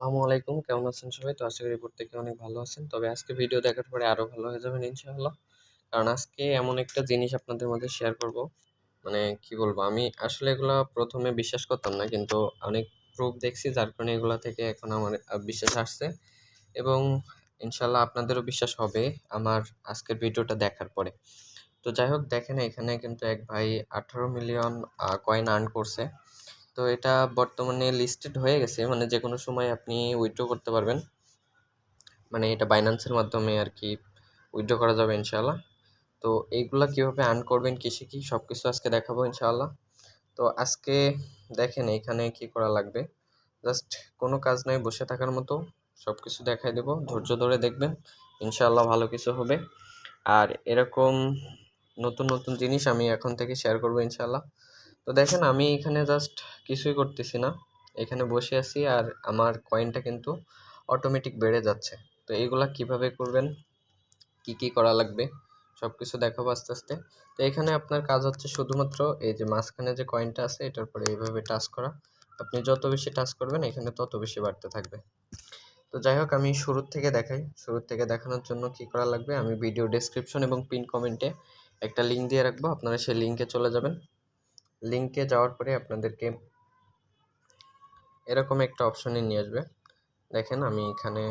আসসালামু আলাইকুম, কেমন আছেন সবাই? তো আশা করি প্রত্যেকে অনেক ভালো আছেন। তবে আজকে ভিডিও দেখার পরে আরো ভালো হয়ে যাবেন ইনশাআল্লাহ। কারণ আজকে এমন একটা জিনিস আপনাদের মধ্যে শেয়ার করব। মানে কি বলবো? আমি আসলে এগুলা ১ম এ বিশ্বাস করতাম না। কিন্তু অনেক প্রুফ দেখছি যার কারণে এগুলা থেকে এখন আমার বিশ্বাস আসছে এবং ইনশাআল্লাহ আপনাদেরও বিশ্বাস হবে আমার আজকের ভিডিওটা দেখার পরে। তো যাই হোক দেখেন এখানে কিন্তু এক ভাই 18 মিলিয়ন কয়েন আর্ন করছে। তো এটা বর্তমানে লিস্টেড হয়ে গেছে, মানে যেকোনো সময় আপনি উইথড্র করতে পারবেন। মানে এটা বাইন্যান্সের মাধ্যমে আর কি উইথড্র করা যাবে ইনশাআল্লাহ। তো এইগুলা কিভাবে আর্ন করবেন, কিসে কি সব কিছু আজকে দেখাবো ইনশাআল্লাহ। তো আজকে দেখেন এখানে কি করা লাগবে। জাস্ট কোনো কাজ নাই, বসে থাকার মতো সব কিছু দেখাই দেবো, ধৈর্য ধরে দেখবেন ইনশাআল্লাহ ভালো কিছু হবে। আর এরকম নতুন নতুন জিনিস আমি এখন থেকে শেয়ার করবো ইনশাআল্লাহ। তো দেখেন আমি এখানে জাস্ট কিছুই করতেছি না, এখানে বসে আছি আর আমার কয়েনটা কিন্তু অটোমেটিক বেড়ে যাচ্ছে। তো এইগুলা কিভাবে করবেন, কি কি করা লাগবে সব কিছু দেখাবো আস্তে আস্তে। তো এখানে আপনার কাজ হচ্ছে শুধুমাত্র এই যে মাঝখানে যে কয়েনটা আছে এটার পরে এইভাবে টাচ করা। আপনি যত বেশি টাচ করবেন এখানে তত বেশি বাড়তে থাকবে। তো যাই হোক আমি শুরুর থেকে দেখাই। শুরুর থেকে দেখানোর জন্য কি করা লাগবে, আমি ভিডিও ডেসক্রিপশন এবং পিন কমেন্টে একটা লিঙ্ক দিয়ে রাখবো, আপনারা সেই লিঙ্কে চলে যাবেন। লিঙ্কে যাওয়ার পরে আপনাদেরকে এরকম একটা অপশনে নিয়ে আসবে। দেখেন আমি এখানে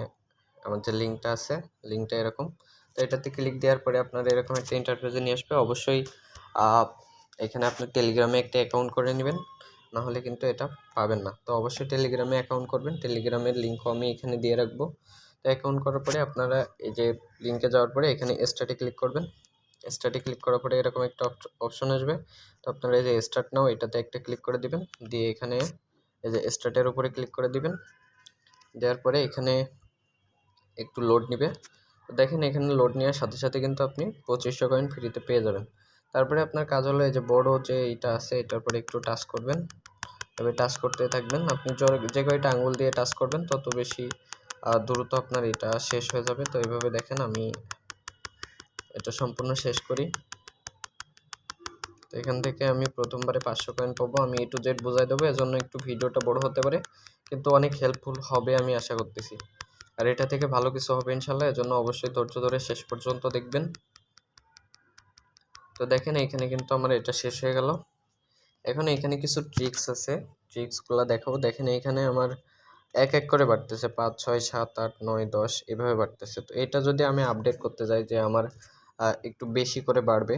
আমার যে লিঙ্কটা আছে, লিঙ্কটা এরকম। তো এটাতে ক্লিক দেওয়ার পরে আপনার এরকম একটা ইন্টারফেসে নিয়ে আসবে। অবশ্যই এখানে আপনি টেলিগ্রামে একটা অ্যাকাউন্ট করে নেবেন, না হলে কিন্তু এটা পাবেন না। তো অবশ্যই টেলিগ্রামে অ্যাকাউন্ট করবেন, টেলিগ্রামের লিঙ্কও আমি এখানে দিয়ে রাখবো। তো অ্যাকাউন্ট করার পরে আপনারা এই যে লিঙ্কে যাওয়ার পরে এখানে স্টার্টে ক্লিক করবেন। স্টার্টে ক্লিক করার পরে এরকম একটা অপশন আসবে। তো আপনারা এই যে স্টার্ট নাও এটাতে একটা ক্লিক করে দিবেন, দিয়ে এখানে এই যে স্টার্টের উপরে ক্লিক করে দিবেন। দেওয়ার পরে এখানে একটু লোড নিবে। তো দেখেন এখানে লোড নেওয়ার সাথে সাথে কিন্তু আপনি 2500 কয়েন ফ্রিতে পেয়ে যাবেন। তারপরে আপনার কাজ হলো এই যে বড় যে এইটা আছে এটার উপরে একটু টাচ করবেন, তবে টাচ করতে থাকবেন। আপনি যে কয়টা আঙ্গুল দিয়ে টাচ করবেন তত বেশি দ্রুত আপনার এটা শেষ হয়ে যাবে। তো এইভাবে দেখেন আমি এটা সম্পূর্ণ শেষ করি। তো এখান থেকে আমি প্রথমবারে 500 কয়েন পাবো। আমি A to Z বোঝাই দেবো, এজন্য একটু ভিডিওটা বড় হতে পারে, কিন্তু অনেক হেল্পফুল হবে আমি আশা করতেছি। আর এটা থেকে ভালো কিছু হবে ইনশাল্লাহ, এজন্য অবশ্যই ধৈর্য ধরে শেষ পর্যন্ত দেখবেন। তো দেখেন এখানে কিন্তু আমার এটা শেষ হয়ে গেল। এখন এখানে কিছু ট্রিক্স আছে, ট্রিক্সগুলো দেখাবো। দেখেন এখানে আমার এক এক করে বাড়তেছে, 5 6 7 8 9 10 এভাবে বাড়তেছে। তো এটা যদি আমি আপডেট করতে যাই যে আমার একটু বেশি করে বাড়বে,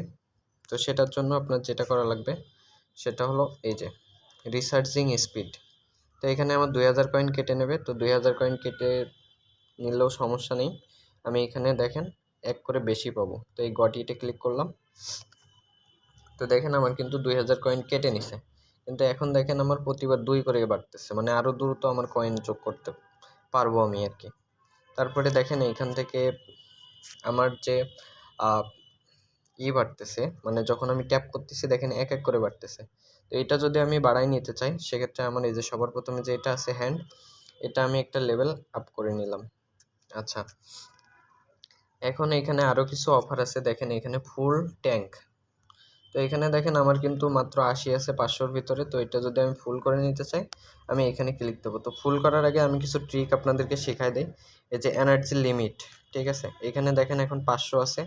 তো সেটার জন্য আপনার যেটা করা লাগবে সেটা হলো এই যে রিসার্চিং স্পিড। তো এখানে আমার 2000 কয়েন কেটে নেবে। তো 2000 কয়েন কেটে নিলেও সমস্যা নেই, আমি এখানে দেখেন এক করে বেশি পাবো। তো এই গটিতে ক্লিক করলাম। তো দেখেন আমার কিন্তু 2000 কয়েন কেটে নিছে, কিন্তু এখন দেখেন আমার প্রতিবার 2 করে বাড়তেছে, মানে আরও দ্রুত আমার কয়েন যোগ করতে পারবো আমি আর কি। তারপরে দেখেন এইখান থেকে আমার যে বাড়তেছে, মানে যখন আমি ট্যাপ করতেছি দেখেন এক এক করে বাড়তেছে। তো এটা যদি আমি বাড়াই নিতে চাই সেক্ষেত্রে আমার এই যে সবার প্রথমে যে এটা আছে হ্যান্ড, এটা আমি একটা লেভেল আপ করে নিলাম। আচ্ছা, এখন এখানে আরও কিছু অফার আছে। দেখেন এখানে ফুল ট্যাঙ্ক। তো এখানে দেখেন আমার কিন্তু মাত্র 80 আছে 500-র ভিতরে। তো এটা যদি আমি ফুল করে নিতে চাই আমি এখানে ক্লিক দেবো। তো ফুল করার আগে আমি কিছু ট্রিক আপনাদেরকে শেখাই দিই। এই যে এনার্জি লিমিট, ঠিক আছে, এখানে দেখেন এখন 500 আছে।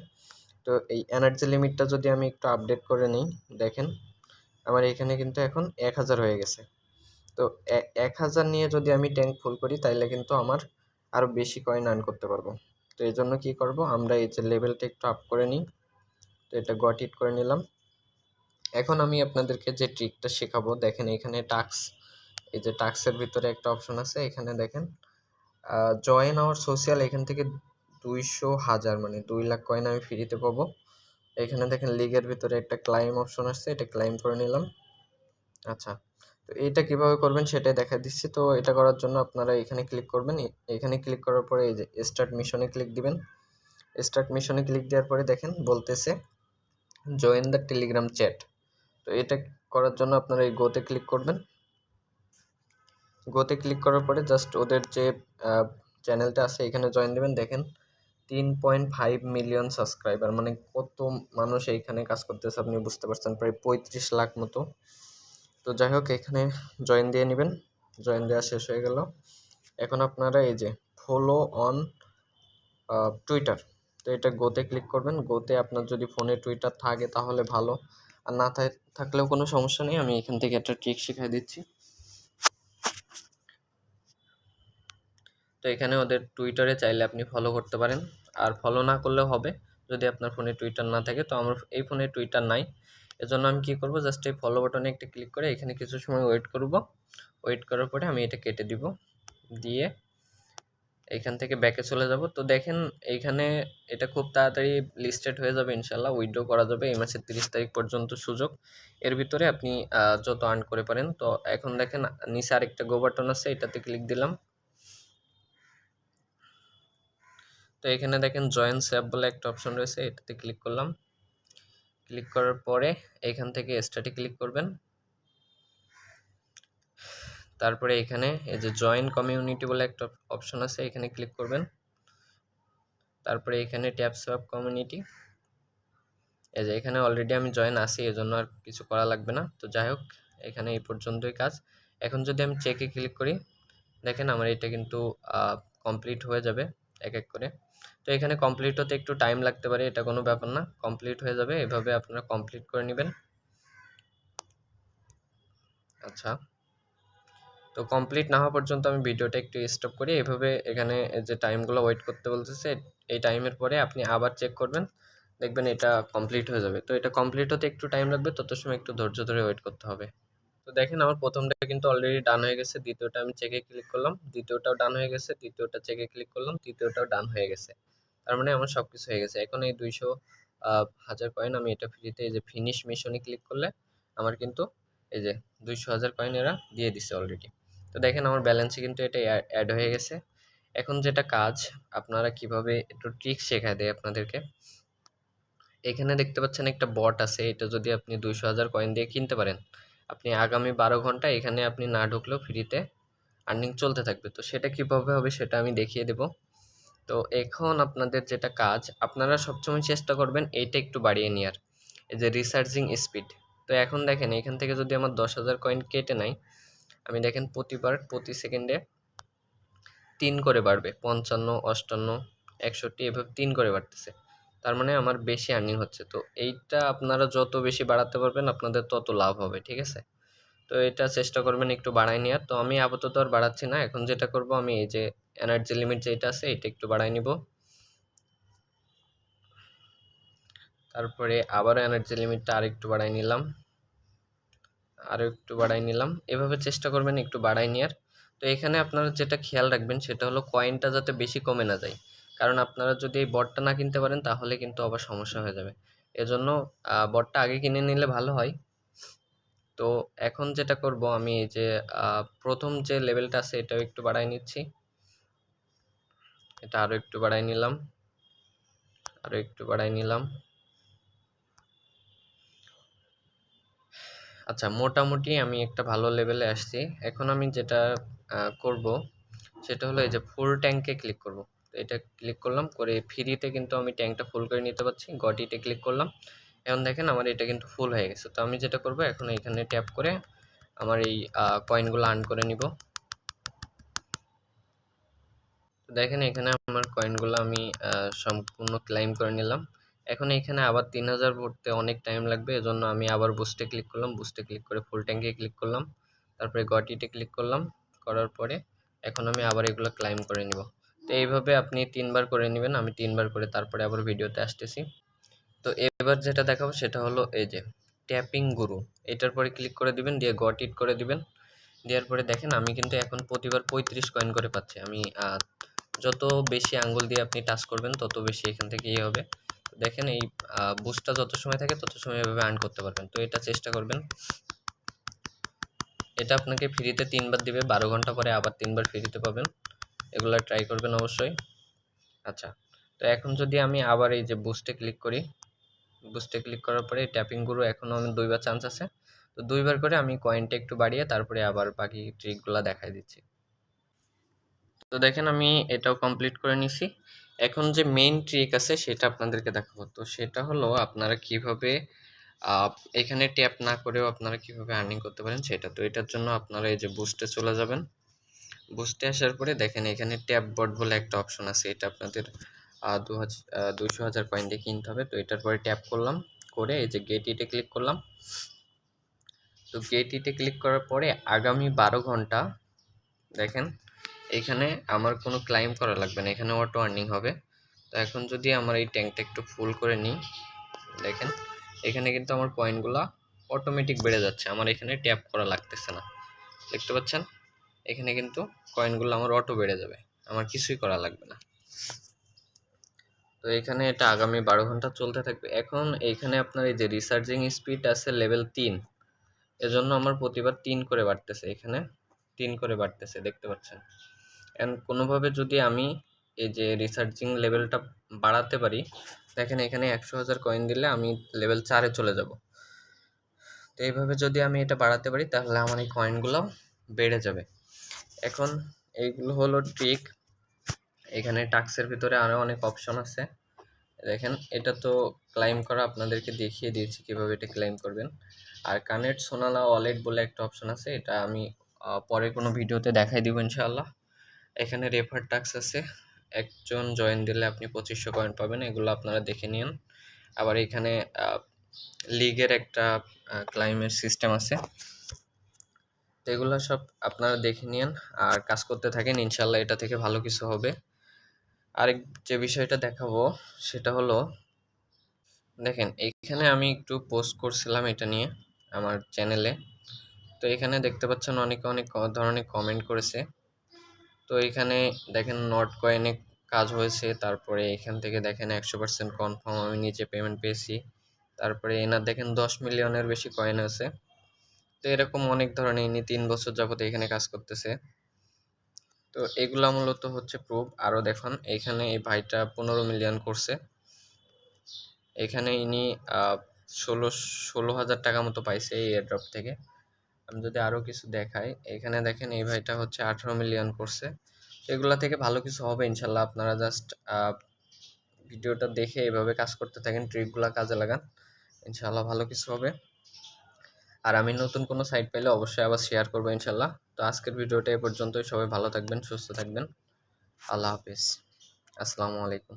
তো এই এনার্জি লিমিটটা যদি আমি একটু আপডেট করে নিই, দেখেন আমার এখানে কিন্তু এখন 1000 হয়ে গেছে। তো 1000 নিয়ে যদি আমি ট্যাঙ্ক ফুল করি তাইলে কিন্তু আমার আরও বেশি কয়েন আর্ন করতে পারবো। তো এই জন্য কী করবো, আমরা এই যে লেভেলটা একটু আপ করে নিই। তো এটা গট ইট করে নিলাম। এখন আমি আপনাদেরকে যে ট্রিকটা শেখাবো, দেখেন এখানে টাস্ক, এই যে টাস্কের ভিতরে একটা অপশন আছে, এখানে দেখেন জয়েন আওয়ার সোশ্যাল, এখান থেকে 200,000 মানে 2 লাখ কয়েন আমি ফ্রিতে পাবো। এখানে দেখেন লিগের ভিতরে একটা ক্লাইম অপশন আসছে, এটা ক্লাইম করে নিলাম। আচ্ছা, তো এইটা কিভাবে করবেন সেটাই দেখা দিচ্ছি। তো এটা করার জন্য আপনারা এখানে ক্লিক করবেন। এখানে ক্লিক করার পরে এই যে স্টার্ট মিশনে ক্লিক দিবেন। স্টার্ট মিশনে ক্লিক দেওয়ার পরে দেখেন বলতেছে জয়েন দ্য টেলিগ্রাম চ্যাট। তো এটা করার জন্য আপনারা এই গোতে ক্লিক করবেন। গোতে ক্লিক করার পরে জাস্ট ওদের যে চ্যানেলটা আছে এখানে জয়েন দেবেন। দেখেন 3.5 মিলিয়ন সাবস্ক্রাইবার, মানে কত মানুষ এইখানে কাজ করতেছে আপনি বুঝতে পারছেন, প্রায় 35 লাখ মতো। তো যাই হোক এখানে জয়েন দিয়ে নেবেন। জয়েন দেওয়া শেষ হয়ে গেল। এখন আপনারা এই যে ফলো অন টুইটার, তো এটা গোতে ক্লিক করবেন। গোতে আপনার যদি ফোনে টুইটার থাকে তাহলে ভালো, আর না থাকলেও কোনো সমস্যা নেই। আমি এখান থেকে একটা ট্রিক শিখিয়ে দিচ্ছি। তো এখানে ওদের টুইটারে চাইলে আপনি ফলো করতে পারেন, আর ফলো না করলেও হবে যদি আপনার ফোনে টুইটার না থাকে। তো আমার এই ফোনে টুইটার নাই, এজন্য আমি কী করব, জাস্ট এই ফলো বাটনে একটা ক্লিক করে এখানে কিছু সময় ওয়েট করব। ওয়েট করার পরে আমি এটা কেটে দিব, দিয়ে এইখান থেকে ব্যাকে চলে যাব। তো দেখেন এইখানে এটা খুব তাড়াতাড়ি লিস্টেড হয়ে যাবে, ইনশাল্লাহ উইথড্র করা যাবে এই মাসের 30 তারিখ পর্যন্ত সুযোগ। এর ভিতরে আপনি যত আর্ন করে পারেন। তো এখন দেখেন নিচে আরেকটা গো বাটন আছে, এটাতে ক্লিক দিলাম। তো এখানে দেখেন জয়েন স্যাপ বলে একটা অপশন রয়েছে, এটাতে ক্লিক করলাম। ক্লিক করার পরে এখান থেকে স্টার্টে ক্লিক করবেন। তারপরে এখানে এই যে জয়েন কমিউনিটি বলে একটা অপশন আছে, এখানে ক্লিক করবেন। তারপরে এখানে ট্যাপ সোয়াপ কমিউনিটি, এই যে এখানে অলরেডি আমি জয়েন আছি, এজন্য আর কিছু করা লাগবে না। তো যাই হোক, এখানে এই পর্যন্তই কাজ। এখন যদি আমি চেকে ক্লিক করি, দেখেন আমার এটা কিন্তু কমপ্লিট হয়ে যাবে এক এক করে। তো এখানে কমপ্লিট হতে একটু টাইম লাগতে পারে, এটা কোনো ব্যাপার না, কমপ্লিট হয়ে যাবে। এভাবে আপনারা কমপ্লিট করে নেবেন। আচ্ছা, তো কমপ্লিট না হওয়া পর্যন্ত আমি ভিডিওটা একটু স্টপ করি। এভাবে এখানে যে টাইমগুলো ওয়েট করতে বলতেছে, এই টাইমের পরে আপনি আবার চেক করবেন, দেখবেন এটা কমপ্লিট হয়ে যাবে। তো এটা কমপ্লিট হতে একটু টাইম লাগবে, তত সময় একটু ধৈর্য ধরে ওয়েট করতে হবে। তো দেখেন আমার প্রথমটা কিন্তু অলরেডি ডান হয়ে গেছে, দ্বিতীয়টা আমি চেকে ক্লিক করলাম, দ্বিতীয়টাও ডান হয়ে গেছে, তৃতীয়টা চেকে ক্লিক করলাম, তৃতীয়টাও ডান হয়ে গেছে। তার মানে আমার সব কিছু হয়ে গেছে। এখন এই 200,000 কয়েন আমি এটা ফ্রিতে, এই যে ফিনিশ মিশনে ক্লিক করলে আমার কিন্তু এই যে 200,000 কয়েন এরা দিয়ে দিছে অলরেডি। তো দেখেন আমার ব্যালেন্সে কিন্তু এটা অ্যাড হয়ে গেছে। এখন যেটা কাজ, আপনারা কিভাবে একটু ট্রিক শেখায় দেয় আপনাদেরকে। এখানে দেখতে পাচ্ছেন একটা বট আছে, এটা যদি আপনি 200,000 কয়েন দিয়ে কিনতে পারেন, আপনি আগামী 12 ঘন্টা এখানে আপনি না ঢুকলেও ফ্রিতে আর্নিং চলতে থাকবে। তো সেটা কিভাবে হবে সেটা আমি দেখিয়ে দেব। তো এখন আপনাদের যেটা কাজ, আপনারা সবসময় চেষ্টা করবেন এইটা একটু বাড়িয়ে নেওয়ার, এই যে রিসার্চিং স্পিড। তো এখন দেখেন এখান থেকে যদি আমার 10,000 কয়েন কেটে নেয়, আমি দেখেন প্রতি সেকেন্ডে 3 করে বাড়বে, 55, 58, 61 এভাবে 3 করে বাড়তেছে। তার মানে আমার বেশি আর্নিং হচ্ছে। তো এইটা আপনারা যত বেশি বাড়াতে পারবেন আপনাদের তত লাভ হবে, ঠিক আছে? তো এটা চেষ্টা করবেন একটু বাড়ায় নেওয়ার। তো আমি আপাতত আর বাড়াচ্ছি না, এখন যেটা করব, আমি এই যে এনার্জি লিমিট যেটা আছে এটা একটু বাড়ায় নিব। তারপরে আবারও এনার্জি লিমিটটা আরেকটু বাড়ায় নিলাম, আরও একটু বাড়ায় নিলাম। এভাবে চেষ্টা করবেন একটু বাড়ায় নেওয়ার। তো এখানে আপনারা যেটা খেয়াল রাখবেন সেটা হলো কয়েনটা যাতে বেশি কমে না যায়, কারণ আপনারা যদি এই বটটা না কিনতে পারেন তাহলে কিন্তু আবার সমস্যা হয়ে যাবে। এজন্য বটটা আগে কিনে নিলে ভালো হয়। তো এখন যেটা করব, আমি এই যে প্রথম যে লেভেলটা আছে এটাও একটু বাড়ায় নিচ্ছি, এটা আরও একটু বাড়ায় নিলাম, আরও একটু বাড়ায় নিলাম। আচ্ছা, মোটামুটি আমি একটা ভালো লেভেলে আসছি। এখন আমি যেটা করব সেটা হলো এই যে ফুল ট্যাঙ্কে ক্লিক করব। তো এটা ক্লিক করলাম, করে ফ্রিতে কিন্তু আমি ট্যাঙ্কটা ফুল করে নিতে পারছি। গট ইটে ক্লিক করলাম, এখন দেখেন আমার এটা কিন্তু ফুল হয়ে গেছে। তো আমি যেটা করব, এখন এখানে ট্যাপ করে আমার এই কয়েনগুলো আর্ন করে নিব। তো দেখেন এখানে আমার কয়েনগুলো আমি সম্পূর্ণ ক্লাইম করে নিলাম। এখন এখানে আবার 3000 ভরতে অনেক টাইম লাগবে, এজন্য আমি আবার বুস্টে ক্লিক করলাম, বুস্টে ক্লিক করে ফুল ট্যাঙ্কে ক্লিক করলাম, তারপরে গট ইটে ক্লিক করলাম। করার পরে এখন আমি আবার এগুলো ক্লাইম করে নিব। তো এইভাবে আপনি 3বার করে নেবেন, আমি 3বার করে তারপরে আবার ভিডিওতে আসতেছি। তো এবার যেটা দেখাবো সেটা হলো এই যে ট্যাপিং গুরু, এটার পরে ক্লিক করে দিবেন, দিয়ে গট ইট করে দিবেন। দেওয়ার পরে দেখেন আমি কিন্তু এখন প্রতিবার 35 কয়েন করে পাচ্ছি। আমি যত বেশি আঙ্গুল দিয়ে আপনি টাচ করবেন তত বেশি এখান থেকে ইয়ে হবে। দেখেন এই বুস্টটা যত সময় থাকে তত সময় এভাবে আর্ন করতে পারবেন। তো এটা চেষ্টা করবেন। এটা আপনাকে ফ্রিতে 3বার দিবে, 12 ঘন্টা পরে আবার 3বার ফ্রিতে পাবেন। এগুলো ট্রাই করবেন অবশ্যই। আচ্ছা, তো এখন যদি আমি আবার এই যে বুস্টে ক্লিক করি, বুস্টে ক্লিক করার পরে ট্যাপিং গুরু এখনও আমি 2বার চান্স আছে। তো 2বার করে আমি কয়েনটা একটু বাড়িয়ে তারপরে আবার বাকি ট্রিকগুলো দেখাই দিচ্ছি। তো দেখেন আমি এটাও কমপ্লিট করে নিছি। এখন যে মেইন ট্রিক আছে সেটা আপনাদেরকে দেখাবো। তো সেটা হলো আপনারা কিভাবে এখানে ট্যাপ না করেও আপনারা কিভাবে আর্নিং করতে পারেন সেটা। তো এটার জন্য আপনারা এই যে বুস্টে চলে যাবেন, বুস্টে আসার পরে দেখেন এখানে ট্যাপ বট বলে একটা অপশন আছে, এটা আপনাদের 200 কয়েন দিয়ে কিনতে হবে। তো এটার পরে ট্যাপ করলাম, করে এই যে গেট ইটে ক্লিক করলাম। তো গেট ইটে ক্লিক করার পরে আগামী 12 ঘন্টা দেখেন এখানে আমার কোনো ক্লাইম করা লাগবে না, এখানে অটো আর্নিং হবে। তো এখন যদি আমার এই ট্যাঙ্কটা একটু ফুল করে নিই, দেখেন এখানে কিন্তু আমার কয়েনগুলা অটোমেটিক বেড়ে যাচ্ছে, আমার এখানে ট্যাপ করা লাগতেছে না। দেখতে পাচ্ছেন এখানে কিন্তু কয়েনগুলো আমার অটো বেড়ে যাবে, আমার কিছুই করা লাগবে না। তো এখানে এটা আগামী 12 ঘন্টা চলতে থাকবে। এখন এইখানে আপনার এই যে রিসার্চিং স্পিড আছে লেভেল 3, এজন্য আমার প্রতিবার 3 করে বাড়তেছে, এখানে 3 করে বাড়তেছে দেখতে পাচ্ছেন। এন্ড কোনোভাবে যদি আমি এই যে রিসার্চিং লেভেলটা বাড়াতে পারি, দেখেন এখানে 100,000 কয়েন দিলে আমি লেভেল 4-এ চলে যাব। তো এইভাবে যদি আমি এটা বাড়াতে পারি তাহলে আমার এই কয়েনগুলো বেড়ে যাবে। এখন এইগুলো হলো ট্রিক। এখানে টাস্কের ভিতরে আরও অনেক অপশন আছে, দেখেন এটা তো ক্লাইম করা আপনাদেরকে দেখিয়ে দিয়েছি কিভাবে এটা ক্লাইম করবেন। আর কানেক্ট সোনালা ওয়ালেট বলে একটা অপশন আছে, এটা আমি পরে কোনো ভিডিওতে দেখাই দিব ইনশাআল্লাহ। এখানে রেফার টাস্ক আছে, একজন জয়েন দিলে আপনি 2500 কয়েন পাবেন, এগুলো আপনারা দেখে নিন। আবার এখানে লিগের একটা ক্লাইমের সিস্টেম আছে, তো এগুলো সব আপনারা দেখে নিন আর কাজ করতে থাকেন, ইনশাআল্লাহ এটা থেকে ভালো কিছু হবে। আরেক যে বিষয়টা দেখাবো সেটা হলো, দেখেন এইখানে আমি একটু পোস্ট করছিলাম এটা নিয়ে আমার চ্যানেলে। তো এখানে দেখতে পাচ্ছেন অনেকে অনেক ধরনের কমেন্ট করেছে। তো এখানে দেখেন নট কয়েনে কাজ হয়েছে, তারপরে এখান থেকে দেখেন 100% কনফার্ম আমি নিচে পেমেন্ট পেয়েছি। তারপরে এনার দেখেন 10 মিলিয়নের বেশি কয়েন আছে। তো এরকম অনেক ধরনের, ইনি 3 বছর যাবত এখানে কাজ করতেছে। তো এগুলা মূলত হচ্ছে প্রুফ। আরও দেখুন এখানে এই ভাইটা 15 মিলিয়ন করছে, এখানে ইনি 16,000 টাকা মতো পাইছে এই এয়ারড্রপ থেকে। আমি যদি আরও কিছু দেখাই, এখানে দেখেন এই ভাইটা হচ্ছে 18 মিলিয়ন করছে। এগুলা থেকে ভালো কিছু হবে ইনশাল্লাহ, আপনারা জাস্ট ভিডিওটা দেখে এইভাবে কাজ করতে থাকেন, ট্রিকগুলা কাজে লাগান, ইনশাল্লাহ ভালো কিছু হবে। আর আমি নতুন কোনো সাইট পেলে অবশ্যই আবার শেয়ার করবো ইনশাল্লাহ। তো আজকের ভিডিওটা এ পর্যন্তই, সবাই ভালো থাকবেন, সুস্থ থাকবেন, আল্লাহ হাফিজ, আসসালামু আলাইকুম।